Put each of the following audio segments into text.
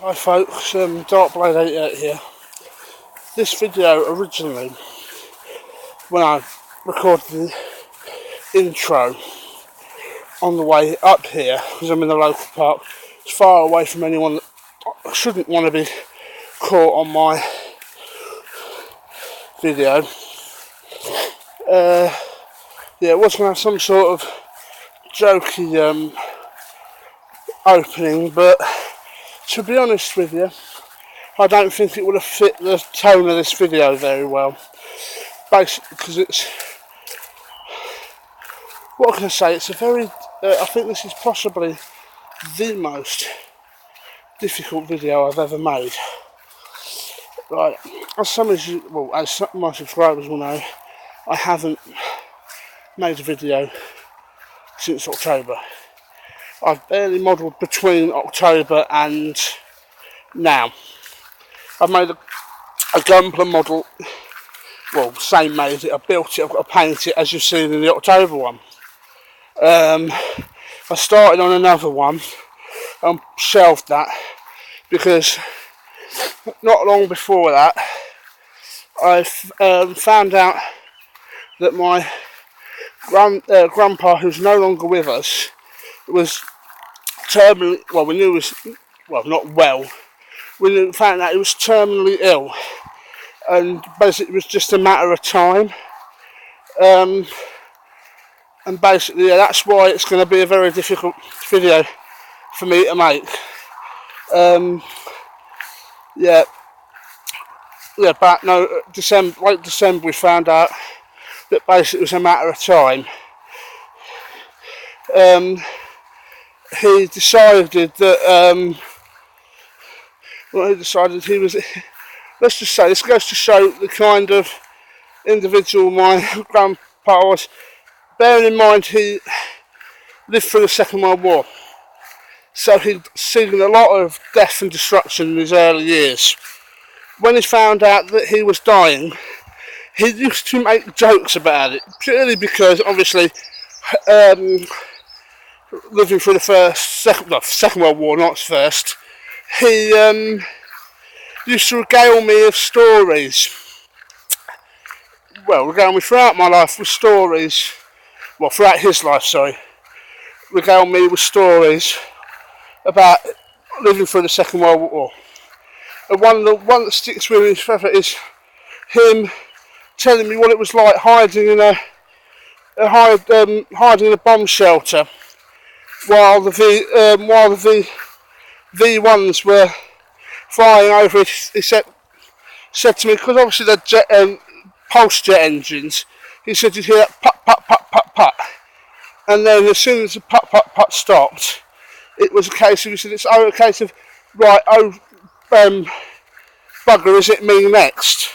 Hi folks, Darkblade88 here. This video originally, when I recorded the intro on the way up here, because I'm in the local park, it's far away from anyone that shouldn't want to be caught on my video. It was going to have some sort of jokey opening, but to be honest with you, I don't think it would have fit the tone of this video very well. Basically, because it's, what can I say, it's a very, I think this is possibly the most difficult video I've ever made. Right, as some of you, well, as some of my subscribers will know, I haven't made a video since October. I've barely modelled between October and now. I've made a Gunpla model, well, same made it, I built it, I've got to paint it as you've seen in the October one. I started on another one and shelved that because not long before that I found out that my grandpa, who's no longer with us, was terminally, well, we knew he was, well, not well, we found out he was terminally ill, and basically it was just a matter of time. And basically, yeah, that's why it's going to be a very difficult video for me to make. Back late December we found out that basically it was a matter of time. He decided that he was, let's just say, this goes to show the kind of individual my grandpa was, bearing in mind he lived through the Second World War, so he'd seen a lot of death and destruction in his early years. When he found out that he was dying, he used to make jokes about it, purely because obviously living through the Second World War, not first, he used to regale me of stories. Well, regale me throughout my life with stories. Well, throughout his life, sorry. Regale me with stories about living through the Second World War. And one that sticks with me forever is him telling me what it was like hiding in a bomb shelter while the V1s were flying over it. He said to me, because obviously they're pulse jet engines, he said you'd hear that put, put, put, put, put. And then as soon as the put, put, put stopped, it was a case of, he said, it's a case of, right, bugger, is it me next?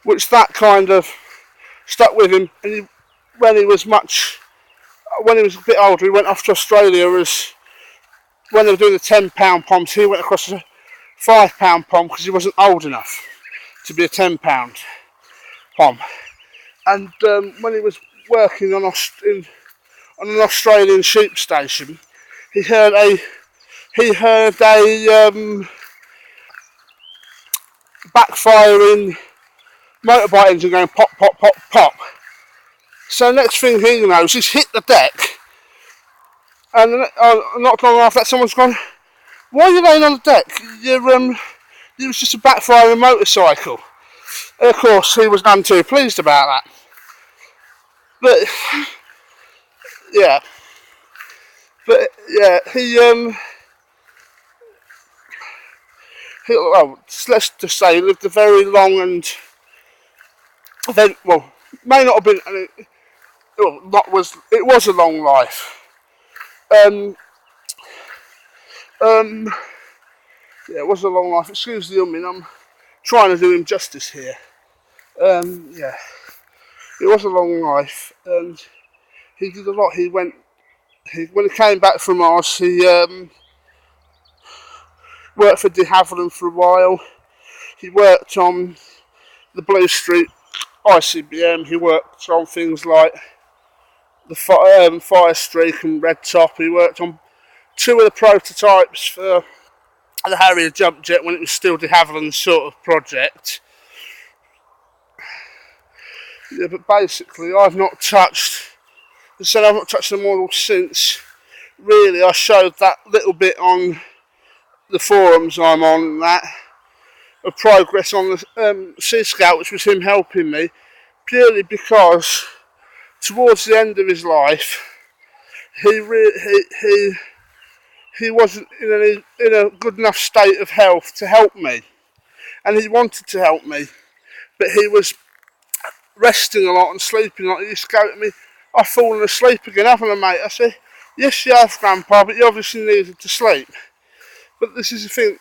Which that kind of stuck with him, and when he was a bit older, he went off to Australia when they were doing the £10 poms. He went across a £5 pom because he wasn't old enough to be a £10 pom. And when he was working on an Australian sheep station, he heard a backfiring motorbike engine going pop, pop, pop, pop. So next thing he knows, he's hit the deck, and not long after that, someone's gone, "Why are you laying on the deck? It was just a backfiring motorcycle." And of course, he was none too pleased about that. But yeah, let's just say he lived a very long and then, well, may not have been. It was a long life. It was a long life. Excuse the humming, I'm trying to do him justice here. It was a long life, and he did a lot. When he came back from Mars, he worked for de Havilland for a while. He worked on the Blue Street ICBM. He worked on things like the Fire Streak and Red Top. He worked on two of the prototypes for the Harrier jump jet when it was still de Havilland's sort of project. Yeah, but basically I've not touched the model since. Really, I showed that little bit on the forums I'm on and that, of progress on the Sea Scout, which was him helping me, purely because towards the end of his life, he wasn't in a good enough state of health to help me, and he wanted to help me, but he was resting a lot and sleeping a lot. He used to go to me, "I've fallen asleep again, haven't I, mate?" I said, "Yes, you have, Grandpa, but you obviously needed to sleep." But this is the thing.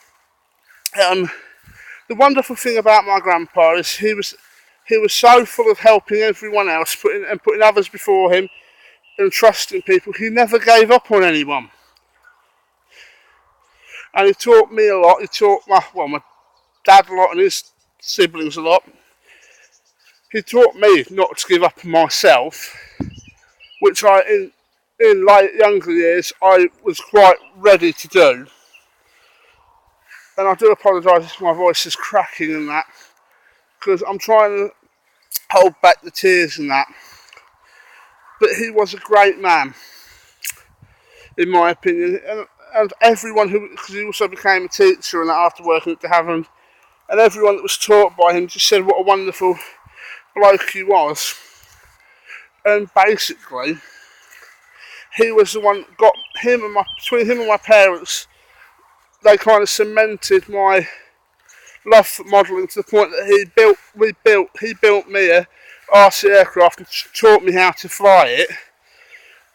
The wonderful thing about my grandpa is he was so full of helping everyone else, putting others before him, and trusting people. He never gave up on anyone, and he taught me a lot. He taught my dad a lot and his siblings a lot. He taught me not to give up on myself, which in late younger years I was quite ready to do. And I do apologise if my voice is cracking and that, because I'm trying to hold back the tears and that. But he was a great man, in my opinion, and everyone because he also became a teacher and that after working at de Havilland, and everyone that was taught by him just said what a wonderful bloke he was. And basically, he was the one that got between him and my parents, they kind of cemented my love for modelling to the point that he built me a RC aircraft and taught me how to fly it.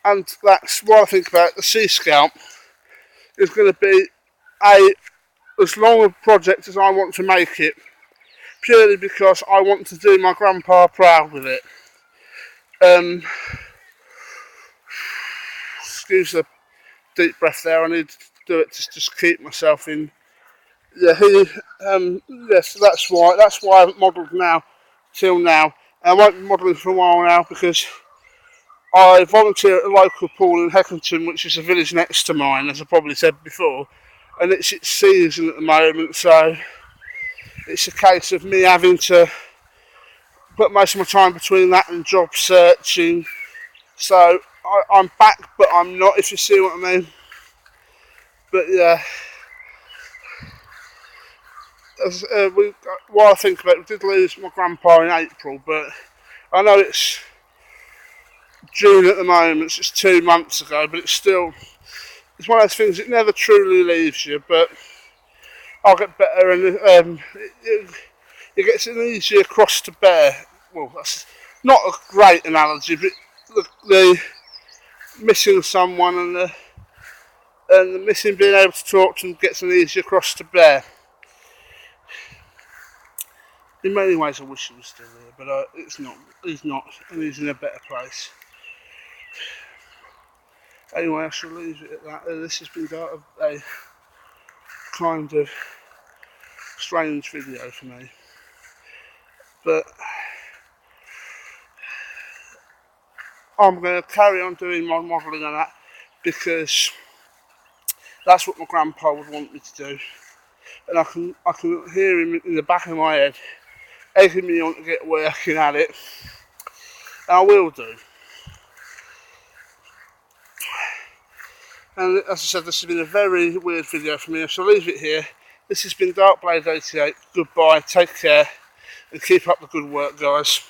And that's what I think about the Sea Scout. Is going to be as long a project as I want to make it, purely because I want to do my grandpa proud with it. Excuse the deep breath there, I need to do it to just keep myself in. Yeah, so that's why I haven't modelled now till now. I won't be modelling for a while now because I volunteer at a local pool in Heckington, which is a village next to mine, as I probably said before, and it's its season at the moment, so it's a case of me having to put most of my time between that and job searching. So I'm back, but I'm not, if you see what I mean. But yeah, while I think about it, we did lose my grandpa in April, but I know it's June at the moment, so it's 2 months ago, but it's one of those things that never truly leaves you, but I'll get better, and it gets an easier cross to bear. Well, that's not a great analogy, but the missing someone and the missing being able to talk to them gets an easier cross to bear. In many ways I wish he was still there, but it's not. He's not, and he's in a better place. Anyway, I shall leave it at that. This has been a kind of strange video for me, but I'm going to carry on doing my modelling and that because that's what my grandpa would want me to do, and I can hear him in the back of my head egging me on to get working at it, and I will do. And as I said, this has been a very weird video for me. I shall leave it here. This has been Darkblade88. Goodbye, take care, and keep up the good work, guys.